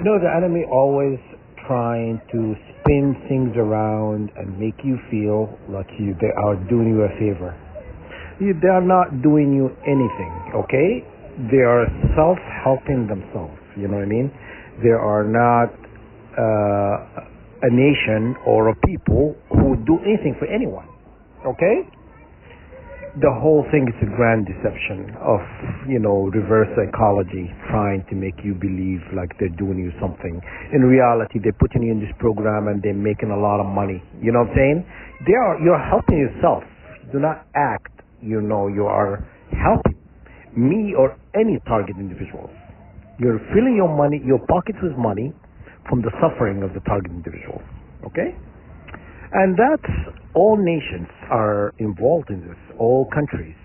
The enemy always trying to spin things around and make you feel like they are doing you a favor. They are not doing you anything, okay? They are self-helping themselves, you know what I mean? They are not a nation or a people who do anything for anyone, okay? The whole thing is a grand deception of, reverse psychology, trying to make you believe like they're doing you something. In reality, they're putting you in this program and they're making a lot of money. You know what I'm saying? You're helping yourself. Do not act, you are helping me or any target individuals. You're filling your pockets with money from the suffering of the target individuals. Okay? And that's all nations are involved in this. All countries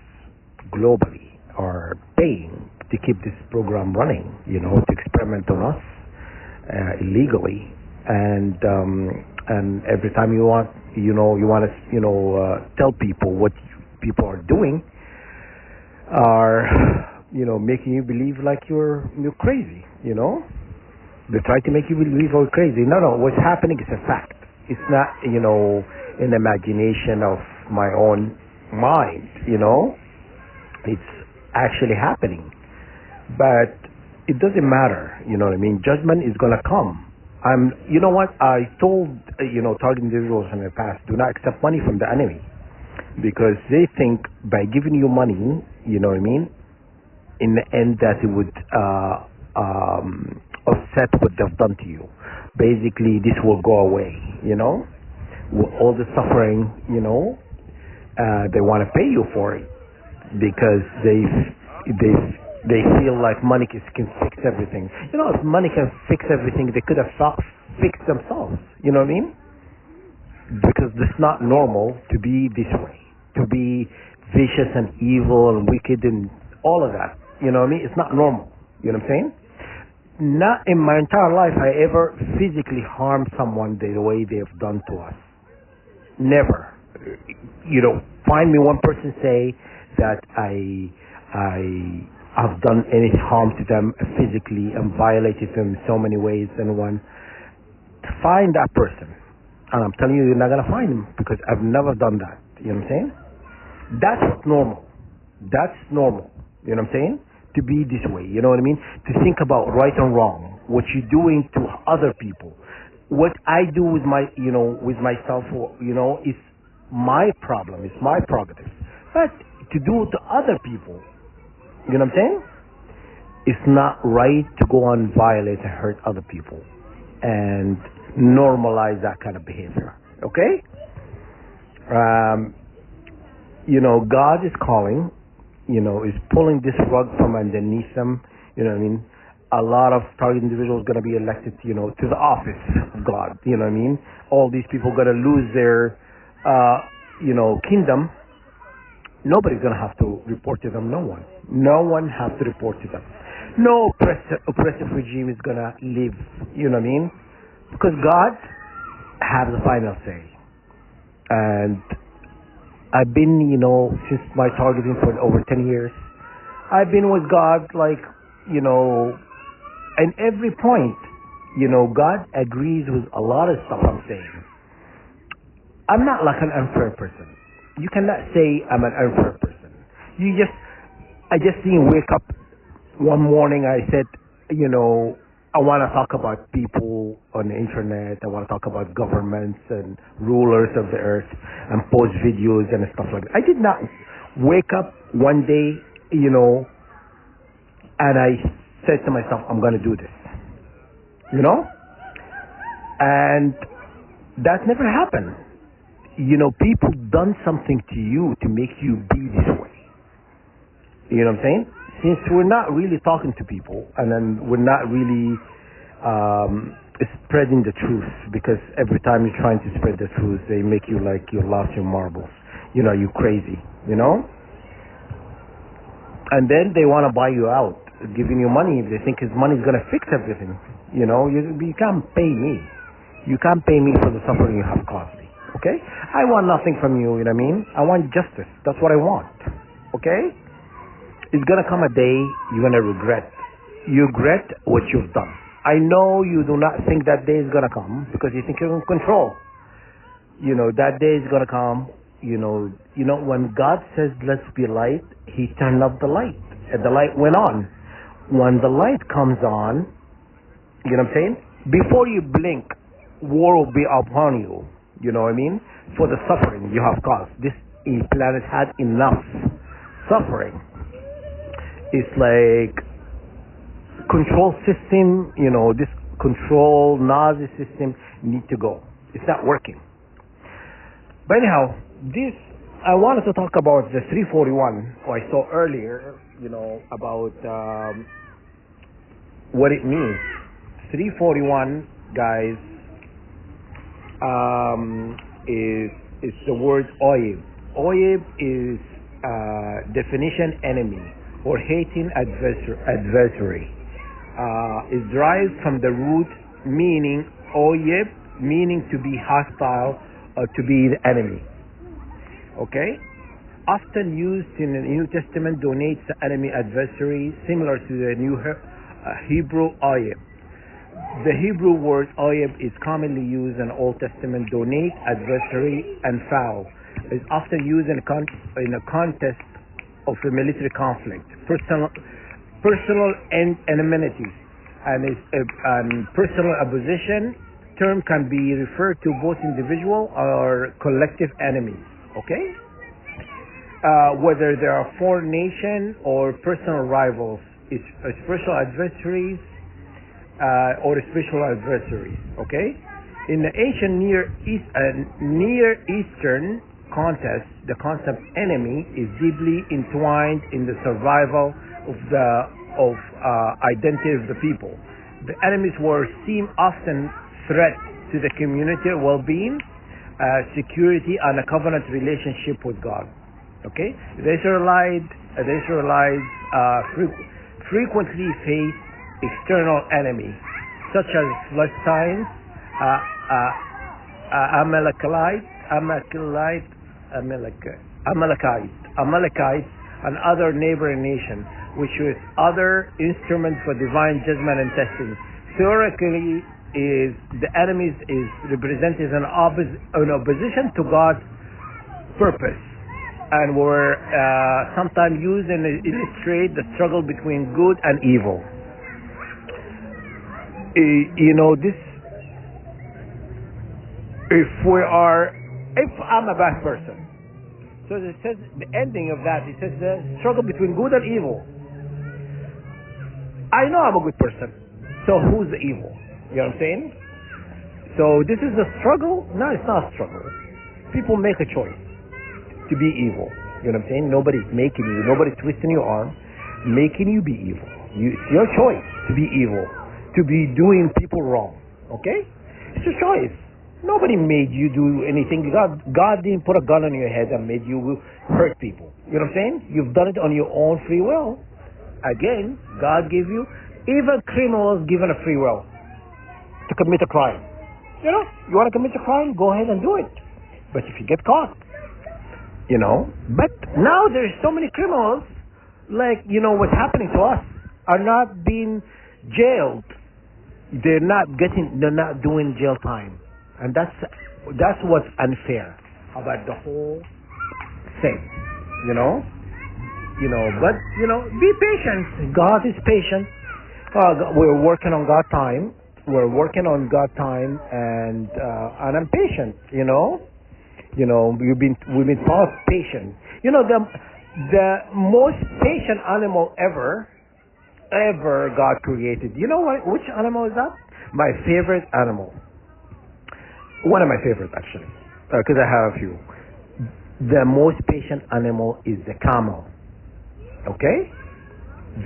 globally are paying to keep this program running, to experiment on us illegally. And every time you want to tell people what people are doing, are making you believe like you're crazy. They try to make you believe you're crazy. No, what's happening is a fact. It's not, an imagination of my own mind, It's actually happening. But it doesn't matter, you know what I mean? Judgment is going to come. You know what? I told, target individuals in the past, do not accept money from the enemy. Because they think by giving you money, you know what I mean, in the end that it would offset what they've done to you. Basically, this will go away, all the suffering, they want to pay you for it because they feel like money can fix everything. If money can fix everything, they could have fixed themselves. You know what I mean? Because it's not normal to be this way, to be vicious and evil and wicked and all of that. You know what I mean? It's not normal. You know what I'm saying? Not in my entire life I ever physically harmed someone the way they have done to us. Never. Find me one person say that I have done any harm to them physically and violated them in so many ways. Find that person. And I'm telling you, you're not going to find him because I've never done that. You know what I'm saying? That's normal. That's normal. You know what I'm saying? To be this way. You know what I mean? To think about right and wrong. What you're doing to other people. What I do with with myself, is my problem. It's my prerogative. But to do it to other people, you know what I'm saying? It's not right to go and violate and hurt other people and normalize that kind of behavior. Okay? God is calling, is pulling this rug from underneath them. You know what I mean? A lot of target individuals going to be elected, to the office of God. You know what I mean? All these people going to lose their, kingdom. Nobody's going to have to report to them. No one. No one has to report to them. No oppressive regime is going to live. You know what I mean? Because God has the final say. And I've been, since my targeting for over 10 years, I've been with God and every point, God agrees with a lot of stuff I'm saying. I'm not like an unfair person. You cannot say I'm an unfair person. I just didn't wake up one morning, I said, I want to talk about people on the internet. I want to talk about governments and rulers of the earth and post videos and stuff like that. I did not wake up one day, and I said to myself, I'm going to do this. And that never happened. People done something to you to make you be this way. You know what I'm saying? Since we're not really talking to people, and then we're not really spreading the truth, because every time you're trying to spread the truth, they make you like you lost your marbles. You're crazy, And then they want to buy you out, giving you money. They think his money is going to fix everything. You can't pay me. You can't pay me for the suffering you have caused me. Okay? I want nothing from you, you know what I mean? I want justice. That's what I want. Okay? It's going to come a day you're going to regret. You regret what you've done. I know you do not think that day is gonna come because you think you're in control. That day is gonna come. When God says let's be light, He turned up the light, and the light went on. When the light comes on, you know what I'm saying? Before you blink, war will be upon you. You know what I mean? For the suffering you have caused. This planet had enough suffering. It's like control system, this control Nazi system need to go. It's not working. But anyhow, I wanted to talk about the 341, I saw earlier, about what it means. 341, guys, is the word oyib. Oyib is definition enemy or hating adversary. Is derived from the root meaning oyib, meaning to be hostile or to be the enemy. Okay? Often used in the New Testament, denotes the enemy adversary, similar to the New Hebrew oyib. The Hebrew word oyib is commonly used in Old Testament, donate, adversary, and foul. It's often used in a context of a military conflict, personal enmity, and personal opposition. Term can be referred to both individual or collective enemies. Okay, whether they are foreign nation or personal rivals, it's spiritual adversaries or spiritual adversaries. Okay, in the ancient Near Eastern context, the concept enemy is deeply entwined in the survival of identity of the people. The enemies were seen often threat to the community well-being, security, and a covenant relationship with God. Okay, the Israelites frequently face external enemies such as Philistines, Amalekites, and other neighboring nations, which was other instruments for divine judgment and testing. Theoretically, the enemies is represented in opposition to God's purpose, and were sometimes used and illustrate the struggle between good and evil. If I'm a bad person, so it says the ending of that, it says the struggle between good and evil. I know I'm a good person, so who's the evil? You know what I'm saying? So this is a struggle? No, it's not a struggle. People make a choice to be evil. You know what I'm saying? Nobody's making you, nobody's twisting your arm, making you be evil. It's your choice to be evil, to be doing people wrong. Okay? It's your choice. Nobody made you do anything. God didn't put a gun on your head and made you hurt people. You know what I'm saying? You've done it on your own free will. Again, God gave you, even criminals given a free will to commit a crime. You want to commit a crime, go ahead and do it. But if you get caught, but now there's so many criminals, like, what's happening to us, are not being jailed. They're not doing jail time. And that's what's unfair about the whole thing. But be patient. God is patient. We're working on God time. And I'm patient. We've been taught patience. The most patient animal ever God created. You know what? Which animal is that? My favorite animal. One of my favorites, actually, because I have a few. The most patient animal is the camel. Okay?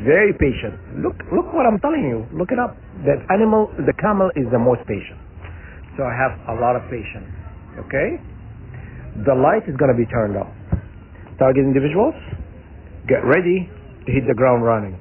Very patient. Look what I'm telling you. Look it up. The camel is the most patient. So I have a lot of patience. Okay? The light is going to be turned off. Target individuals, get ready to hit the ground running.